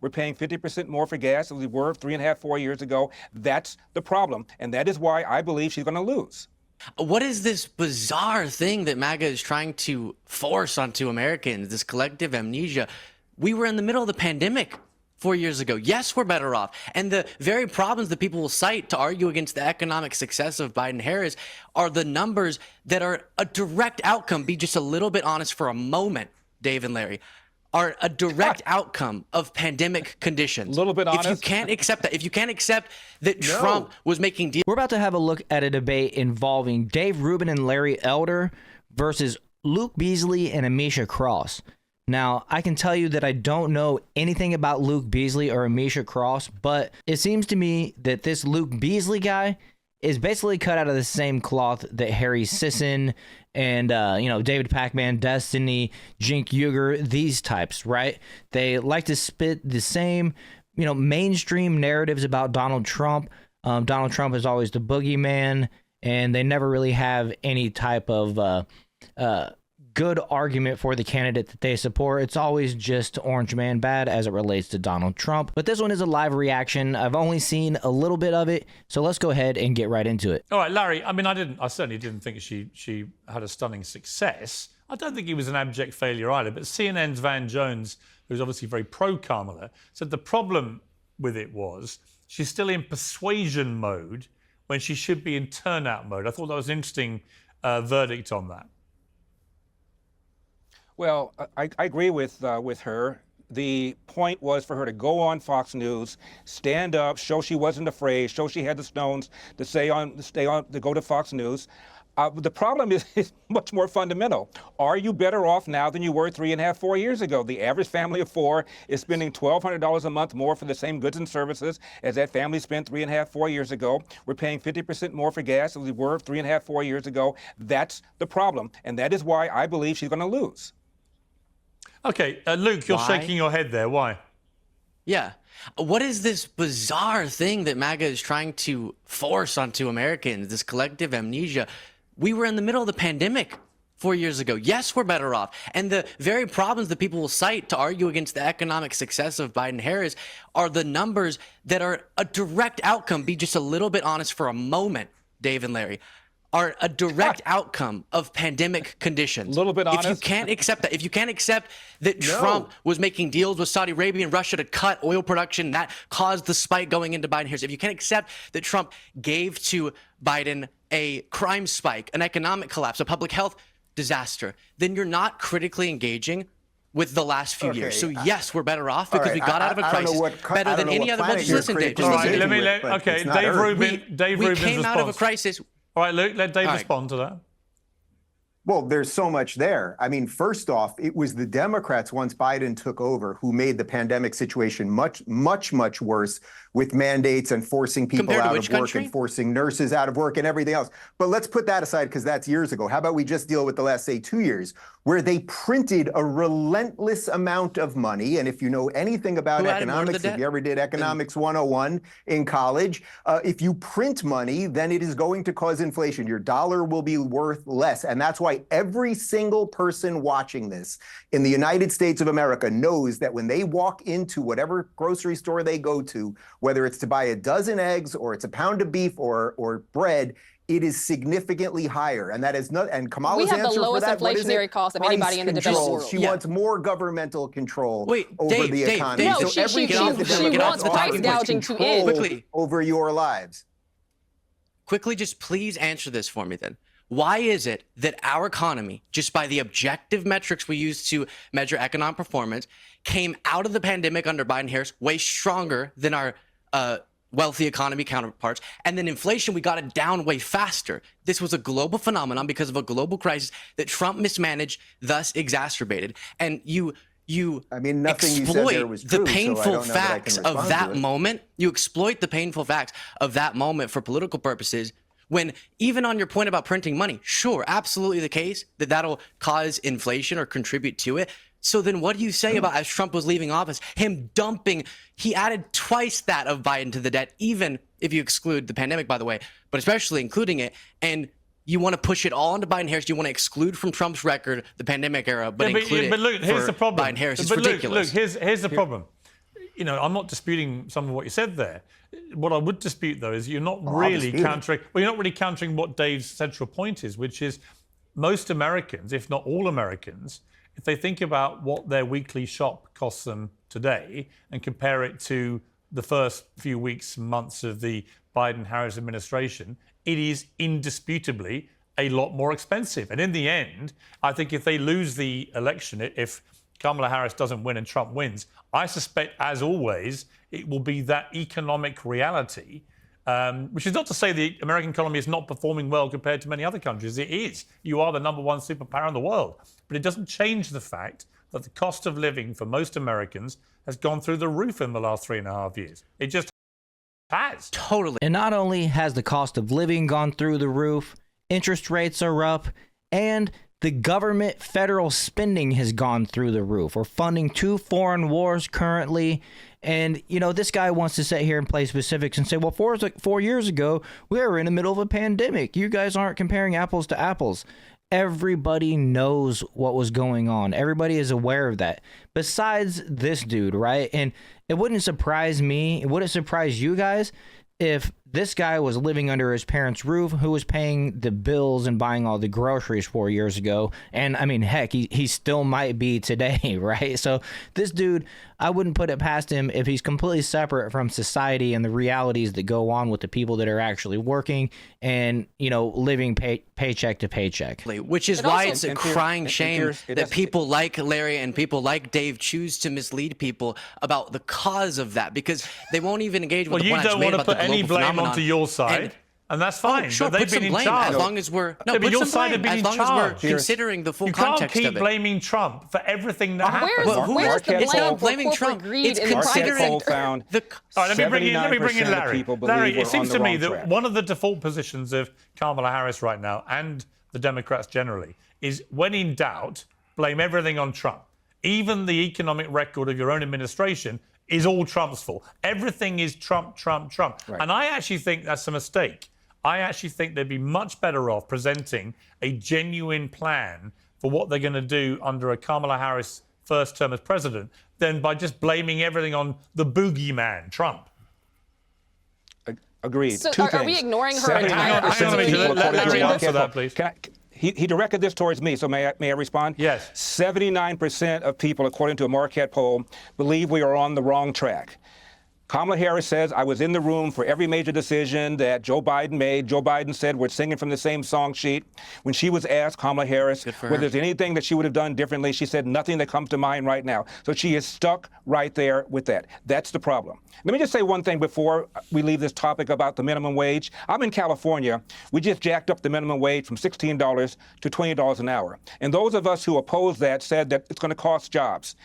We're paying 50% more for gas than we were 3.5, 4 years ago. That's the problem. And that is why I believe she's going to lose. What is this bizarre thing that MAGA is trying to force onto Americans, this collective amnesia? We were in the middle of the pandemic 4 years ago. Yes, we're better off. And the very problems that people will cite to argue against the economic success of Biden-Harris are the numbers that are a direct outcome. Be just a little bit honest for a moment, Dave and Larry. Are a direct outcome of pandemic conditions. A little bit honest. If you can't accept that, if you can't accept that Trump was making deals. We're about to have a look at a debate involving Dave Rubin and Larry Elder versus Luke Beasley and Amisha Cross. Now, I can tell you that I don't know anything about Luke Beasley or Amisha Cross, but it seems to me that this Luke Beasley guy is basically cut out of the same cloth that Harry Sisson and, David Pacman, Destiny, Cenk Uygur, these types, right? They like to spit the same, mainstream narratives about Donald Trump. Donald Trump is always the boogeyman, and they never really have any type of good argument for the candidate that they support. It's always just orange man bad as it relates to Donald Trump. But this one is a live reaction. I've only seen a little bit of it, so let's go ahead and get right into it. All right, Larry, I certainly didn't think she had a stunning success. I don't think he was an abject failure either, but CNN's Van Jones, who's obviously very pro-Kamala, said the problem with it was she's still in persuasion mode when she should be in turnout mode. I thought that was an interesting verdict on that. Well, I agree with her. The point was for her to go on Fox News, stand up, show she wasn't afraid, show she had the stones to go to Fox News. The problem is much more fundamental. Are you better off now than you were 3.5, 4 years ago? The average family of four is spending $1,200 a month more for the same goods and services as that family spent 3.5, 4 years ago. We're paying 50% more for gas than we were 3.5, 4 years ago. That's the problem. And that is why I believe she's going to lose. Okay, Luke, you're shaking your head there. Why? Yeah. What is this bizarre thing that MAGA is trying to force onto Americans, this collective amnesia? We were in the middle of the pandemic 4 years ago. Yes, we're better off. And the very problems that people will cite to argue against the economic success of Biden-Harris are the numbers that are a direct outcome. Be just a little bit honest for a moment, Dave and Larry. Are a direct outcome of pandemic conditions. A little bit honest. If you can't accept that, if you can't accept that Trump was making deals with Saudi Arabia and Russia to cut oil production, that caused the spike going into Biden-Harris. If you can't accept that Trump gave to Biden a crime spike, an economic collapse, a public health disaster, then you're not critically engaging with the last few years. So yes, we're better off because we got out of a crisis better than any other. Well, just listen, Dave. Just listen. Dave Rubin's we came out of a crisis. All right, Luke, let Dave respond to that. Well, there's so much there. I mean, first off, it was the Democrats, once Biden took over, who made the pandemic situation much, much, much worse with mandates and forcing people out of work and forcing nurses out of work and everything else. But let's put that aside because that's years ago. How about we just deal with the last, say, 2 years, where they printed a relentless amount of money. And if you know anything about economics, if you ever did Economics 101 in college, if you print money, then it is going to cause inflation. Your dollar will be worth less. And that's why every single person watching this in the United States of America knows that when they walk into whatever grocery store they go to, whether it's to buy a dozen eggs or it's a pound of beef or bread, it is significantly higher. And that is not, and Kamala's answer for that, we have the lowest inflationary cost of anybody in the developed world. She wants more governmental control over the economy. No, she wants price gouging to end. Over your lives. Quickly, just please answer this for me then. Why is it that our economy, just by the objective metrics we use to measure economic performance, came out of the pandemic under Biden-Harris way stronger than our wealthy economy counterparts, and then inflation, we got it down way faster? This was a global phenomenon because of a global crisis that Trump mismanaged, thus exacerbated. And you exploit the painful facts of that moment. You exploit the painful facts of that moment for political purposes. When even on your point about printing money, sure, absolutely the case that that'll cause inflation or contribute to it. So then what do you say about, as Trump was leaving office, him dumping, he added twice that of Biden to the debt, even if you exclude the pandemic, by the way, but especially including it. And you want to push it all into Biden-Harris. You want to exclude from Trump's record the pandemic era, but include it Luke, here's the problem. Biden-Harris. It's ridiculous. Luke, here's the problem. I'm not disputing some of what you said there. What I would dispute, though, is you're not really countering. Well, you're not really countering what Dave's central point is, which is most Americans, if not all Americans, if they think about what their weekly shop costs them today and compare it to the first few weeks, months of the Biden-Harris administration, it is indisputably a lot more expensive. And in the end, I think if they lose the election, if Kamala Harris doesn't win and Trump wins, I suspect, as always, it will be that economic reality, which is not to say the American economy is not performing well compared to many other countries. It is. You are the #1 superpower in the world. But it doesn't change the fact that the cost of living for most Americans has gone through the roof in the last 3.5 years. It just has. Totally. And not only has the cost of living gone through the roof, interest rates are up, and the government federal spending has gone through the roof. We're funding 2 foreign wars currently. And, this guy wants to sit here and play specifics and say, well, 4 years ago, we were in the middle of a pandemic. You guys aren't comparing apples to apples. Everybody knows what was going on. Everybody is aware of that. Besides this dude, right? And it wouldn't surprise me. It wouldn't surprise you guys if this guy was living under his parents' roof, who was paying the bills and buying all the groceries 4 years ago. And I mean, heck, he still might be today, right? So this dude, I wouldn't put it past him if he's completely separate from society and the realities that go on with the people that are actually working and, living paycheck to paycheck. Which is why it's a crying shame that people like Larry and people like Dave choose to mislead people about the cause of that, because they won't even engage with the point I just made about the global phenomenon. You don't want to put any blame onto your side. And that's fine. Sure, but they've put some been blame in charge. as long as we're but your side have been in charge. As long as we're considering the full context of it. You can't keep blaming Trump for everything that happens. Where's the It's blame not for blaming Trump. greed It's in the private considering sector? Found All right, let me bring in 79% of Larry. people believe Larry, we're it seems on the to me wrong that track. one of the default positions of Kamala Harris right now and the Democrats generally is, when in doubt, blame everything on Trump. Even the economic record of your own administration is all Trump's fault. Everything is Trump, Trump, Trump. Right. And I actually think that's a mistake. I actually think they'd be much better off presenting a genuine plan for what they're going to do under a Kamala Harris first term as president than by just blaming everything on the boogeyman, Trump. Agreed. So Two are things. we ignoring her 79% entire of people, argument? according to Let me the answer that, market please. poll. He directed this towards me, so may I respond? Yes. 79% of people, according to a Marquette poll, believe we are on the wrong track. Kamala Harris says, I was in the room for every major decision that Joe Biden made. Joe Biden said, we're singing from the same song sheet. When she was asked, Kamala Harris, whether there's anything that she would have done differently, she said, nothing that comes to mind right now. So she is stuck right there with that. That's the problem. Let me just say one thing before we leave this topic about the minimum wage. I'm in California. We just jacked up the minimum wage from $16 to $20 an hour. And those of us who oppose that said that it's going to cost jobs.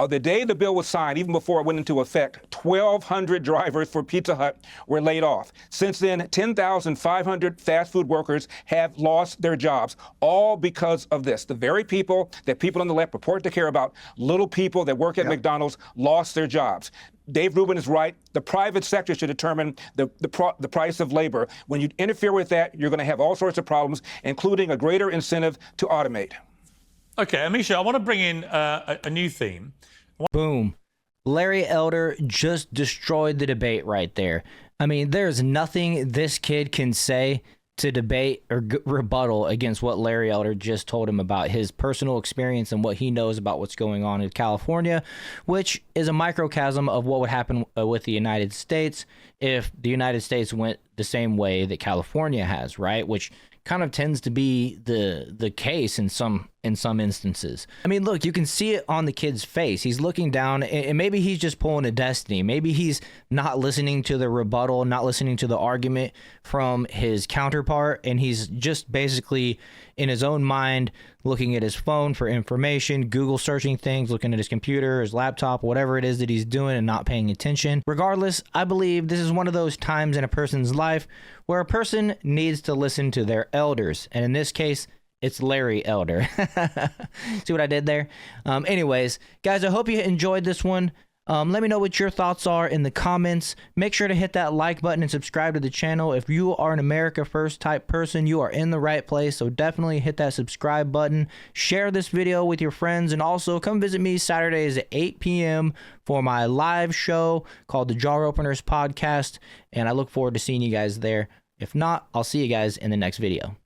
The day the bill was signed, even before it went into effect, 1,200 drivers for Pizza Hut were laid off. Since then, 10,500 fast food workers have lost their jobs, all because of this. The very people that people on the left purport to care about, little people that work at McDonald's, lost their jobs. Dave Rubin is right. The private sector should determine the price of labor. When you interfere with that, you're going to have all sorts of problems, including a greater incentive to automate. Okay, Amisha, I want to bring in a new theme. Boom. Larry Elder just destroyed the debate right there. I mean, there's nothing this kid can say to debate or rebuttal against what Larry Elder just told him about his personal experience and what he knows about what's going on in California, which is a microcosm of what would happen with the United States if the United States went the same way that California has, right? Which kind of tends to be the case in some instances. I mean, look, you can see it on the kid's face. He's looking down, and maybe he's just pulling a Destiny. Maybe he's not listening to the rebuttal, not listening to the argument from his counterpart, and he's just basically in his own mind looking at his phone for information, Google searching things, looking at his computer, his laptop, whatever it is that he's doing and not paying attention. Regardless, I believe this is one of those times in a person's life where a person needs to listen to their elders. And in this case, it's Larry Elder. See what I did there? Anyways, guys, I hope you enjoyed this one. Let me know what your thoughts are in the comments. Make sure to hit that like button and subscribe to the channel. If you are an America First type person, you are in the right place. So definitely hit that subscribe button. Share this video with your friends. And also come visit me Saturdays at 8 p.m. for my live show called the Jar Openers Podcast. And I look forward to seeing you guys there. If not, I'll see you guys in the next video.